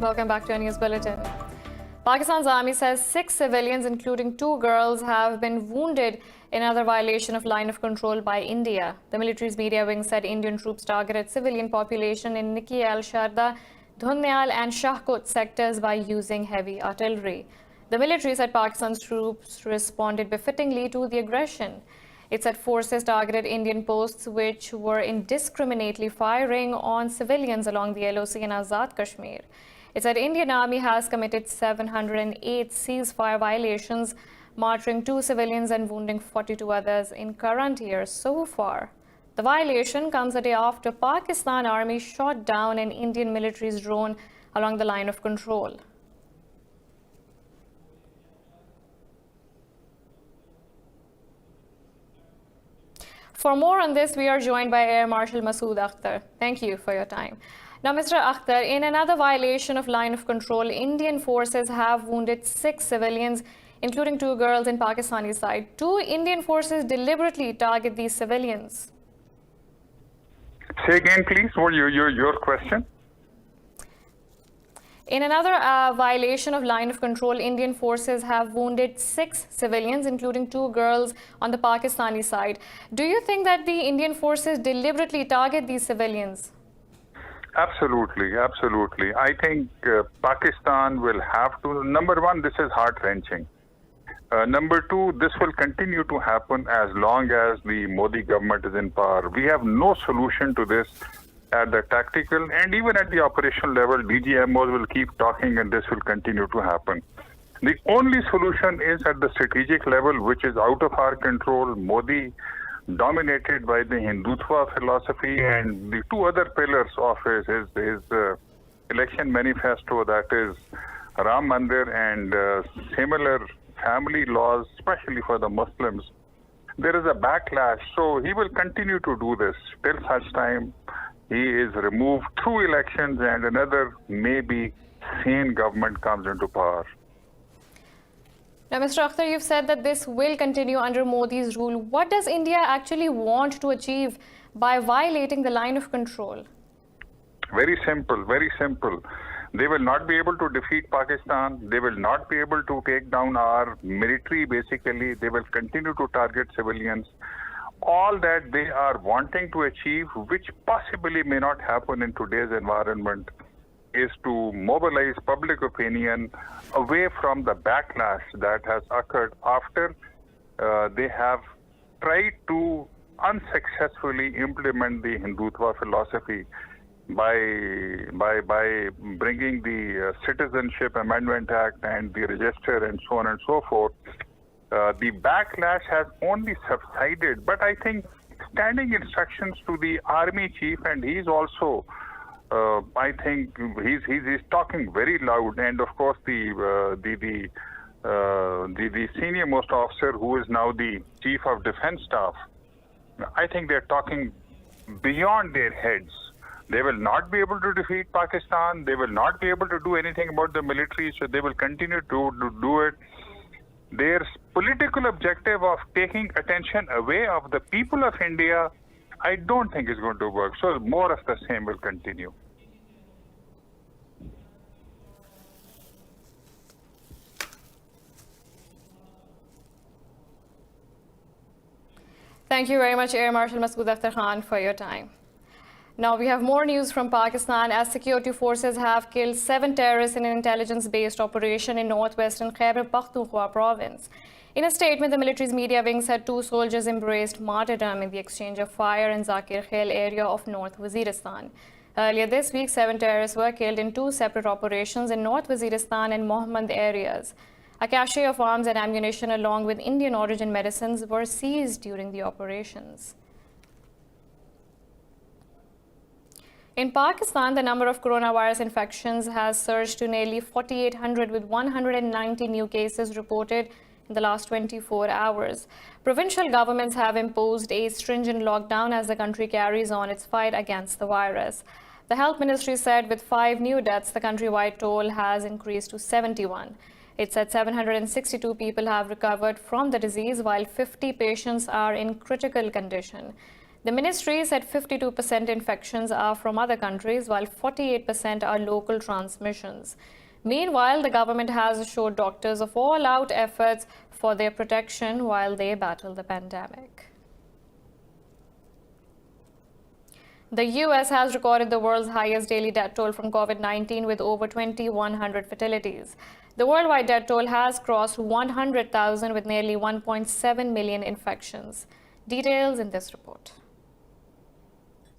Welcome back to our news bulletin. Pakistan's army says 6 civilians, including 2 girls, have been wounded in another violation of line of control by India. The military's media wing said Indian troops targeted civilian population in Niki al-Sharda, Dhunnial and Shahkot sectors by using heavy artillery. The military said Pakistan's troops responded befittingly to the aggression. It said forces targeted Indian posts which were indiscriminately firing on civilians along the LOC in Azad Kashmir. It said Indian Army has committed 708 ceasefire violations, martyring 2 civilians and wounding 42 others in current year so far. The violation comes a day after Pakistan Army shot down an Indian military's drone along the line of control. For more on this, we are joined by Air Marshal Masood Akhtar. Thank you for your time. Now, Mr. Akhtar, in another violation of line of control, Indian forces have wounded 6 civilians, including 2 girls in Pakistani side. Do Indian forces deliberately target these civilians? Say again, please. What your question? In another violation of line of control, Indian forces have wounded 6 civilians, including 2 girls on the Pakistani side. Do you think that the Indian forces deliberately target these civilians? Absolutely, absolutely. I think Pakistan will have to, number one, this is heart-wrenching. Number 2, this will continue to happen as long as the Modi government is in power. We have no solution to this at the tactical and even at the operational level. DGMOs will keep talking and this will continue to happen. The only solution is at the strategic level, which is out of our control. Modi, dominated by the Hindutva philosophy and the 2 other pillars of his election manifesto, that is Ram Mandir and similar family laws, especially for the Muslims. There is a backlash, so he will continue to do this till such time he is removed through elections and another maybe sane government comes into power. Now, Mr. Akhtar, you've said that this will continue under Modi's rule. What does India actually want to achieve by violating the line of control? Very simple, very simple. They will not be able to defeat Pakistan. They will not be able to take down our military, basically. They will continue to target civilians. All that they are wanting to achieve, which possibly may not happen in today's environment, is to mobilize public opinion away from the backlash that has occurred after they have tried to unsuccessfully implement the Hindutva philosophy by bringing the Citizenship Amendment Act and the register and so on and so forth. The backlash has only subsided, but I think standing instructions to the army chief, and he's also I think he's talking very loud, and of course the senior most officer who is now the chief of defense staff, I think they're talking beyond their heads. They will not be able to defeat Pakistan. They will not be able to do anything about the military, so they will continue to do it. Their political objective of taking attention away of the people of India, I don't think is going to work. So more of the same will continue. Thank you very much, Air Marshal Masood Akhtar Khan, for your time. Now we have more news from Pakistan as security forces have killed 7 terrorists in an intelligence-based operation in northwestern Khyber Pakhtunkhwa province. In a statement, the military's media wing said 2 soldiers embraced martyrdom in the exchange of fire in Zakir Khail area of North Waziristan. Earlier this week, 7 terrorists were killed in 2 separate operations in North Waziristan and Mohmand areas. A cache of arms and ammunition along with Indian origin medicines were seized during the operations. In Pakistan, the number of coronavirus infections has surged to nearly 4,800 with 190 new cases reported in the last 24 hours. Provincial governments have imposed a stringent lockdown as the country carries on its fight against the virus. The health ministry said with 5 new deaths, the countrywide toll has increased to 71. It said 762 people have recovered from the disease, while 50 patients are in critical condition. The ministry said 52% infections are from other countries, while 48% are local transmissions. Meanwhile, the government has assured doctors of all-out efforts for their protection while they battle the pandemic. The US has recorded the world's highest daily death toll from COVID-19 with over 2,100 fatalities. The worldwide death toll has crossed 100,000 with nearly 1.7 million infections. Details in this report.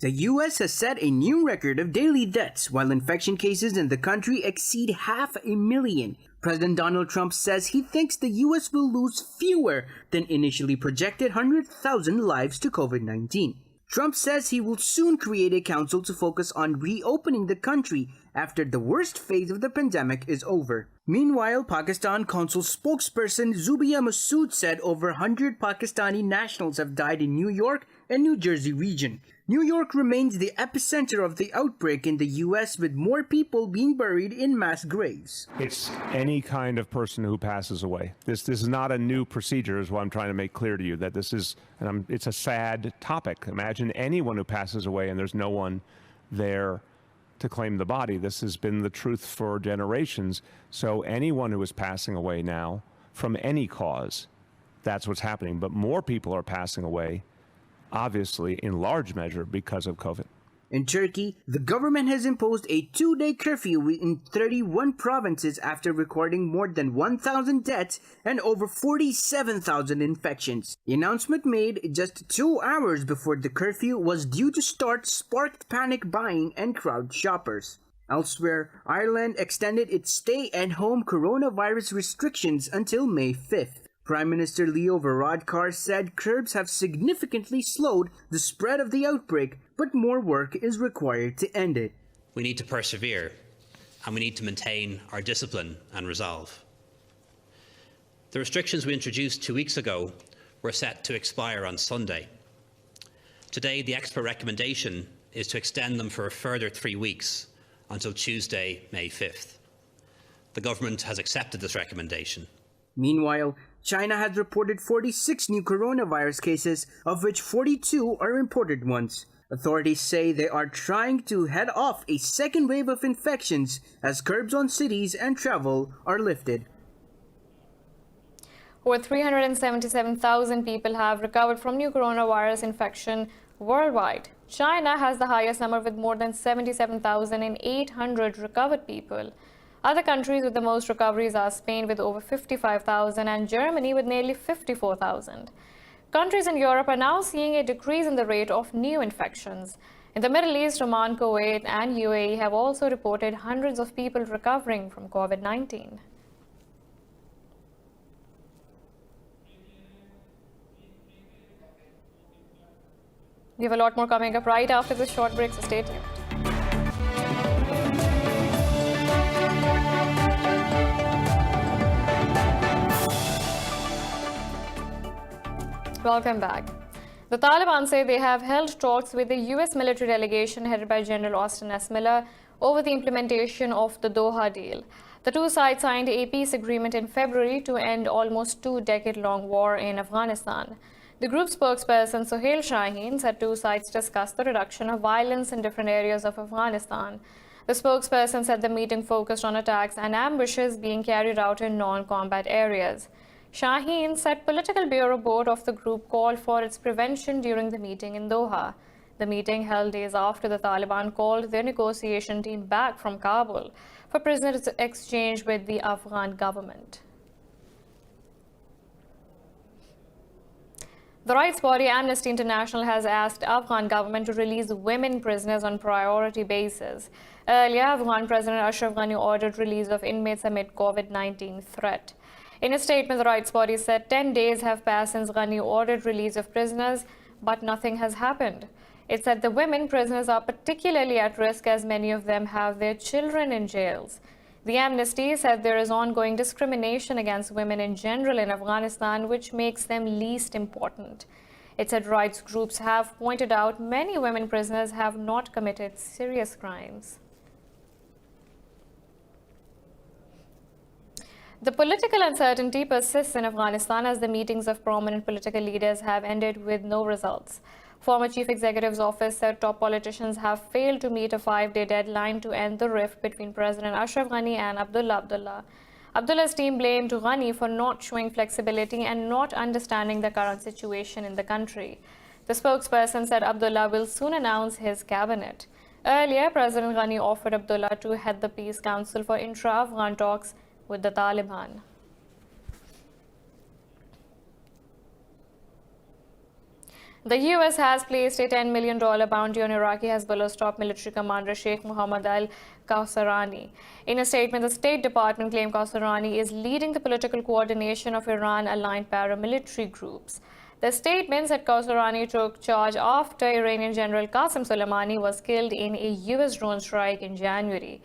The U.S. has set a new record of daily deaths, while infection cases in the country exceed 500,000. President Donald Trump says he thinks the U.S. will lose fewer than initially projected 100,000 lives to COVID-19. Trump says he will soon create a council to focus on reopening the country after the worst phase of the pandemic is over. Meanwhile, Pakistan Consul spokesperson Zubia Masood said over 100 Pakistani nationals have died in New York and New Jersey region. New York remains the epicenter of the outbreak in the U.S., with more people being buried in mass graves. It's any kind of person who passes away. This is not a new procedure, is what I'm trying to make clear to you, that this is, it's a sad topic. Imagine anyone who passes away and there's no one there to claim the body. This has been the truth for generations. So anyone who is passing away now from any cause, that's what's happening. But more people are passing away, obviously, in large measure because of COVID. In Turkey, the government has imposed a 2-day curfew in 31 provinces after recording more than 1,000 deaths and over 47,000 infections. The announcement made just 2 hours before the curfew was due to start sparked panic buying and crowd shoppers. Elsewhere, Ireland extended its stay-at-home coronavirus restrictions until May 5th. Prime Minister Leo Varadkar said curbs have significantly slowed the spread of the outbreak, but more work is required to end it. We need to persevere, and we need to maintain our discipline and resolve. The restrictions we introduced 2 weeks ago were set to expire on Sunday. Today, the expert recommendation is to extend them for a further 3 weeks until Tuesday, May 5th. The government has accepted this recommendation. Meanwhile, China has reported 46 new coronavirus cases, of which 42 are imported ones. Authorities say they are trying to head off a second wave of infections as curbs on cities and travel are lifted. Over 377,000 people have recovered from new coronavirus infection worldwide. China has the highest number with more than 77,800 recovered people. Other countries with the most recoveries are Spain with over 55,000 and Germany with nearly 54,000. Countries in Europe are now seeing a decrease in the rate of new infections. In the Middle East, Oman, Kuwait and UAE have also reported hundreds of people recovering from COVID-19. We have a lot more coming up right after this short break, so stay tuned. Welcome back. The Taliban say they have held talks with the U.S. military delegation headed by General Austin S. Miller over the implementation of the Doha deal. The two sides signed a peace agreement in February to end almost 2-decade-long war in Afghanistan. The group spokesperson Sohail Shaheen said two sides discussed the reduction of violence in different areas of Afghanistan. The spokesperson said the meeting focused on attacks and ambushes being carried out in non-combat areas. Shaheen said political bureau board of the group called for its prevention during the meeting in Doha. The meeting held days after the Taliban called their negotiation team back from Kabul for prisoners exchange with the Afghan government. The rights body Amnesty International has asked Afghan government to release women prisoners on priority basis. Earlier, Afghan President Ashraf Ghani ordered release of inmates amid COVID-19 threat. In a statement, the rights body said 10 days have passed since Ghani ordered release of prisoners, but nothing has happened. It said the women prisoners are particularly at risk as many of them have their children in jails. The Amnesty said there is ongoing discrimination against women in general in Afghanistan, which makes them least important. It said rights groups have pointed out many women prisoners have not committed serious crimes. The political uncertainty persists in Afghanistan as the meetings of prominent political leaders have ended with no results. Former chief executive's office said top politicians have failed to meet a 5-day deadline to end the rift between President Ashraf Ghani and Abdullah. Abdullah's team blamed Ghani for not showing flexibility and not understanding the current situation in the country. The spokesperson said Abdullah will soon announce his cabinet. Earlier, President Ghani offered Abdullah to head the Peace Council for intra-Afghan talks with the Taliban. The U.S. has placed a $10 million bounty on Iraqi Hezbollah's top military commander Sheikh Mohammed al-Qasrani. In a statement, the State Department claimed Qasrani is leading the political coordination of Iran-aligned paramilitary groups. The statement said Qasrani took charge after Iranian General Qasem Soleimani was killed in a U.S. drone strike in January.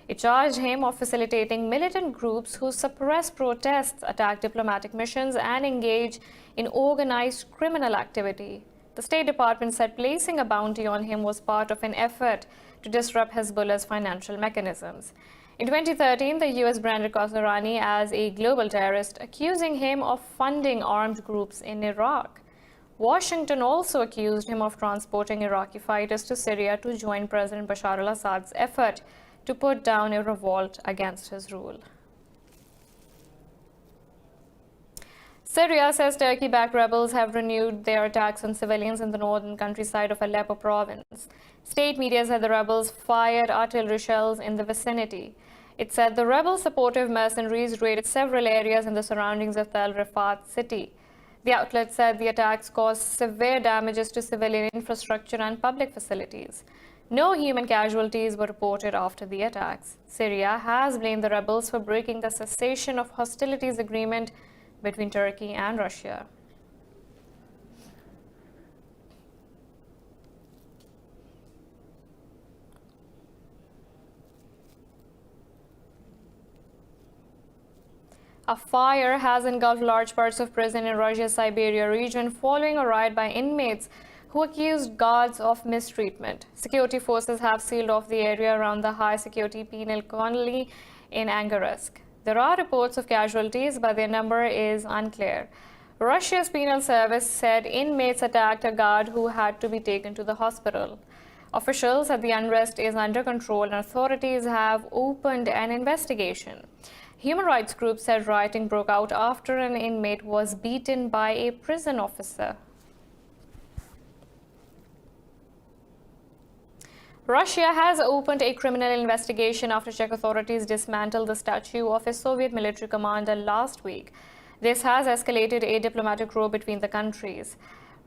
It charged him of facilitating militant groups who suppress protests, attack diplomatic missions, and engage in organized criminal activity. The State Department said placing a bounty on him was part of an effort to disrupt Hezbollah's financial mechanisms. In 2013, the U.S. branded Qasrani as a global terrorist, accusing him of funding armed groups in Iraq. Washington also accused him of transporting Iraqi fighters to Syria to join President Bashar al-Assad's effort to put down a revolt against his rule. Syria says Turkey-backed rebels have renewed their attacks on civilians in the northern countryside of Aleppo province. State media said the rebels fired artillery shells in the vicinity. It said the rebel-supportive mercenaries raided several areas in the surroundings of Tel Rifat city. The outlet said the attacks caused severe damages to civilian infrastructure and public facilities. No human casualties were reported after the attacks. Syria has blamed the rebels for breaking the cessation of hostilities agreement between Turkey and Russia. A fire has engulfed large parts of prison in Russia's Siberia region following a riot by inmates who accused guards of mistreatment. Security forces have sealed off the area around the high-security penal colony in Angarsk. There are reports of casualties, but their number is unclear. Russia's penal service said inmates attacked a guard who had to be taken to the hospital. Officials said the unrest is under control and authorities have opened an investigation. Human rights groups said rioting broke out after an inmate was beaten by a prison officer. Russia has opened a criminal investigation after Czech authorities dismantled the statue of a Soviet military commander last week. This has escalated a diplomatic row between the countries.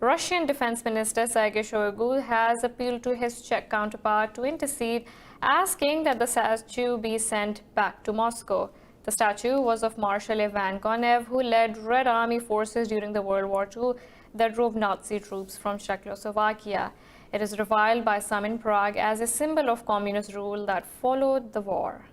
Russian Defense Minister Sergei Shoigu has appealed to his Czech counterpart to intercede, asking that the statue be sent back to Moscow. The statue was of Marshal Ivan Konev, who led Red Army forces during the World War II that drove Nazi troops from Czechoslovakia. It is reviled by some in Prague as a symbol of communist rule that followed the war.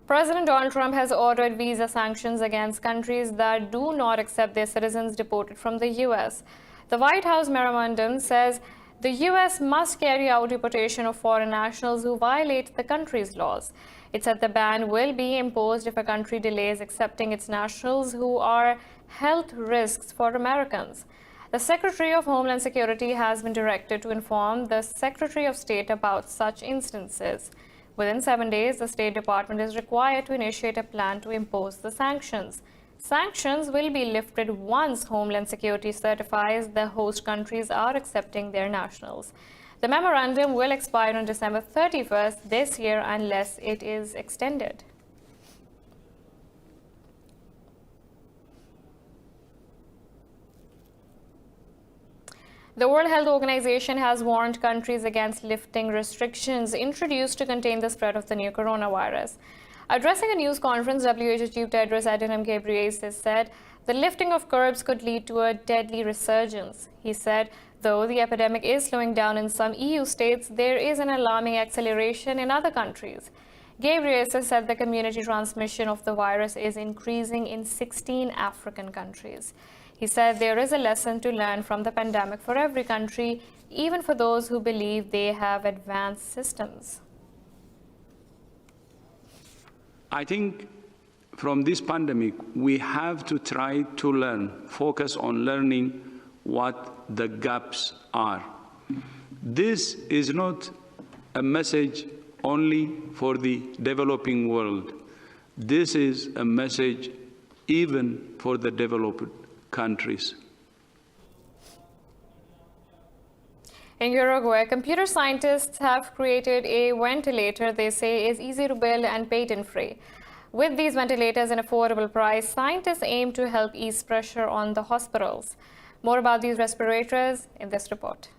President Donald Trump has ordered visa sanctions against countries that do not accept their citizens deported from the U.S. The White House memorandum says the U.S. must carry out deportation of foreign nationals who violate the country's laws. It said the ban will be imposed if a country delays accepting its nationals who are health risks for Americans. The Secretary of Homeland Security has been directed to inform the Secretary of State about such instances. Within 7 days, the State Department is required to initiate a plan to impose the sanctions. Sanctions will be lifted once Homeland Security certifies the host countries are accepting their nationals. The memorandum will expire on December 31st this year unless it is extended. The World Health Organization has warned countries against lifting restrictions introduced to contain the spread of the new coronavirus. Addressing a news conference, WHO Chief Tedros Adhanom Ghebreyesus said the lifting of curbs could lead to a deadly resurgence. He said, though the epidemic is slowing down in some EU states, there is an alarming acceleration in other countries. Ghebreyesus said the community transmission of the virus is increasing in 16 African countries. He said there is a lesson to learn from the pandemic for every country, even for those who believe they have advanced systems. I think from this pandemic, we have to try to focus on learning what the gaps are. This is not a message only for the developing world. This is a message even for the developed countries. In Uruguay, computer scientists have created a ventilator they say is easy to build and patent-free. With these ventilators at an affordable price, scientists aim to help ease pressure on the hospitals. More about these respirators in this report.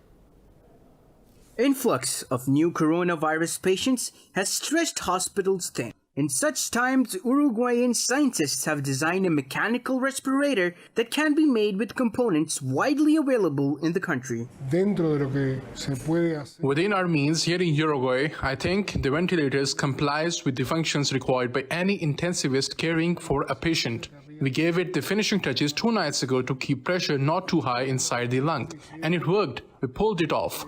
Influx of new coronavirus patients has stretched hospitals thin. In such times, Uruguayan scientists have designed a mechanical respirator that can be made with components widely available in the country. Within our means here in Uruguay, I think the ventilators complies with the functions required by any intensivist caring for a patient. We gave it the finishing touches 2 nights ago to keep pressure not too high inside the lung, and it worked. We pulled it off.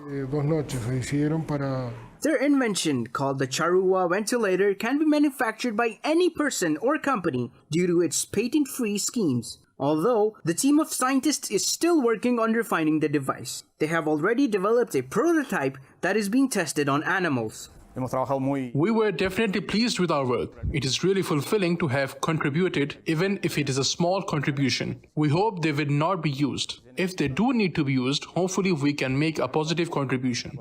Their invention, called the Charrua ventilator, can be manufactured by any person or company due to its patent-free schemes. Although, the team of scientists is still working on refining the device. They have already developed a prototype that is being tested on animals. We were definitely pleased with our work. It is really fulfilling to have contributed, even if it is a small contribution. We hope they will not be used. If they do need to be used, hopefully we can make a positive contribution.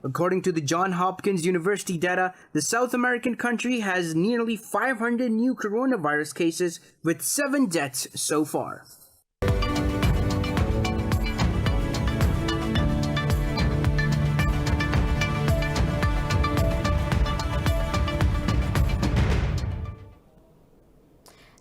According to the Johns Hopkins University data, the South American country has nearly 500 new coronavirus cases with 7 deaths so far.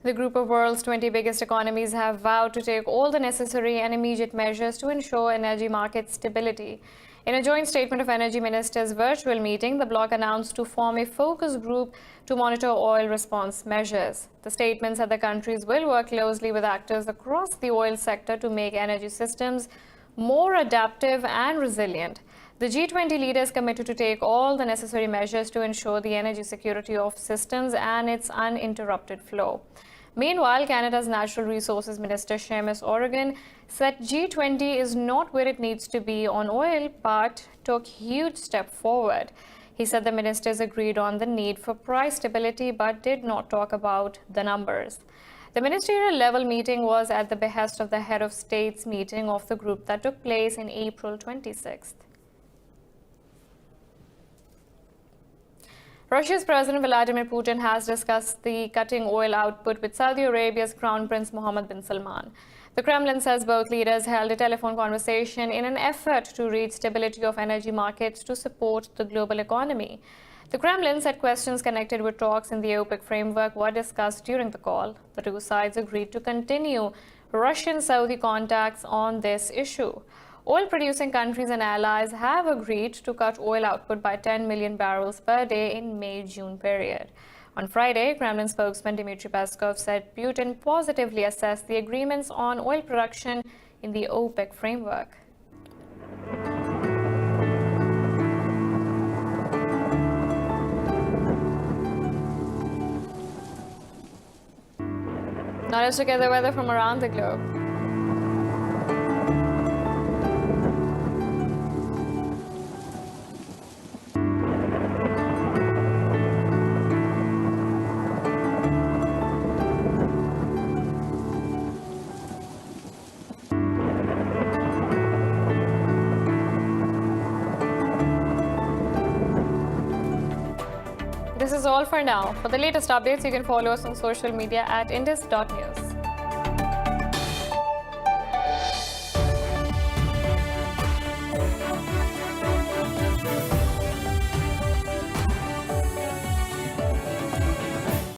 The group of world's 20 biggest economies have vowed to take all the necessary and immediate measures to ensure energy market stability. In a joint statement of energy ministers' virtual meeting, the bloc announced to form a focus group to monitor oil response measures. The statement said the countries will work closely with actors across the oil sector to make energy systems more adaptive and resilient. The G20 leaders committed to take all the necessary measures to ensure the energy security of systems and its uninterrupted flow. Meanwhile, Canada's Natural Resources Minister Seamus O'Regan said G20 is not where it needs to be on oil, but took a huge step forward. He said the ministers agreed on the need for price stability, but did not talk about the numbers. The ministerial level meeting was at the behest of the head of states meeting of the group that took place in April 26th. Russia's President Vladimir Putin has discussed the cutting oil output with Saudi Arabia's Crown Prince Mohammed bin Salman. The Kremlin says both leaders held a telephone conversation in an effort to reach stability of energy markets to support the global economy. The Kremlin said questions connected with talks in the OPEC framework were discussed during the call. The two sides agreed to continue Russian-Saudi contacts on this issue. Oil-producing countries and allies have agreed to cut oil output by 10 million barrels per day in May-June period. On Friday, Kremlin spokesman Dmitry Peskov said Putin positively assessed the agreements on oil production in the OPEC framework. Now let's look at the weather from around the globe. This is all for now. For the latest updates, you can follow us on social media at indus.news.